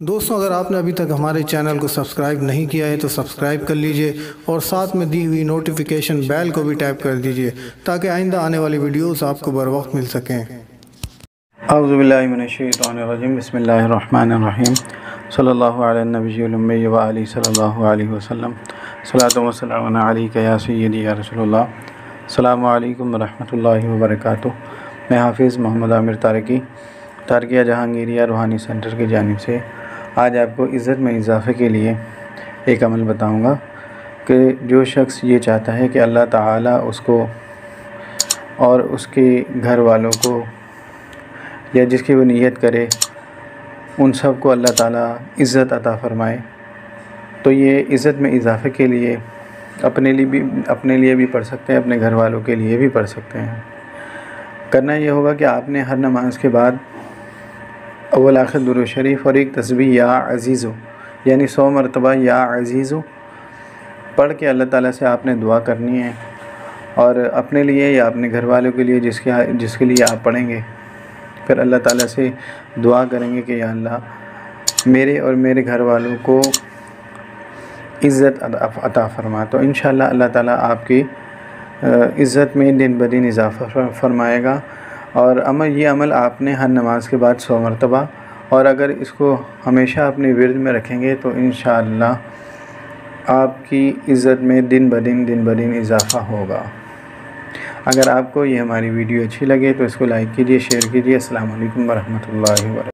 दोस्तों, अगर आपने अभी तक हमारे चैनल को सब्सक्राइब नहीं किया है तो सब्सक्राइब कर लीजिए और साथ में दी हुई नोटिफिकेशन बेल को भी टैप कर दीजिए ताकि आइंदा आने वाली वीडियोस आपको बर वक्त मिल सकें। औज़ु बिल्लाहि मिनश्शैतानिर्रजीम बिस्मिल्लाहिर्रहमानिर्रहीम सल्लल्लाहु अला नबिय्यिल उम्मी व आलिहि सल्लल्लाहु अलैहि वसल्लम सलातु व सलामु अलैका या सय्यदी या रसूलल्लाह। अस्सलामु अलैकुम व रहमतुल्लाहि व बरकातुहू। मैं हाफिज़ मोहम्मद आमिर तारकिया जहांगीरिया रूहानी सेंटर की जानिब से आज आपको इज़्ज़त में इजाफ़े के लिए एक अमल बताऊंगा कि जो शख्स ये चाहता है कि अल्लाह ताला उसको और उसके घर वालों को या जिसकी वो नीयत करे उन सब को अल्लाह ताला इज़्ज़त अता फ़रमाए, तो ये इज़्ज़त में इजाफ़े के लिए अपने लिए भी पढ़ सकते हैं, अपने घर वालों के लिए भी पढ़ सकते हैं। करना ये होगा कि आपने हर नमाज के बाद अव्वल आखिर दुरूद शरीफ और एक तस्बीह या अज़ीज़ो यानी 100 मरतबा या अज़ीज़ो पढ़ के अल्लाह ताला से आपने दुआ करनी है। और अपने लिए या अपने घर वालों के लिए जिसके लिए आप पढ़ेंगे, फिर अल्लाह ताला से दुआ करेंगे कि या अल्लाह मेरे और मेरे घर वालों को इज़्ज़त अता फ़रमा। तो इंशाअल्लाह अल्लाह ताला आपकी इज़्ज़त में दिन ब दिन इजाफ़ा फ़रमाएगा। और ये अमल आपने हर नमाज के बाद 100 मरतबा, और अगर इसको हमेशा अपने विर्द में रखेंगे तो इंशाअल्लाह आपकी इज़्ज़त में दिन ब दिन इजाफ़ा होगा। अगर आपको ये हमारी वीडियो अच्छी लगे तो इसको लाइक कीजिए, शेयर कीजिए। अस्सलामु अलैकुम व रहमतुल्लाहि व बरकातुहू।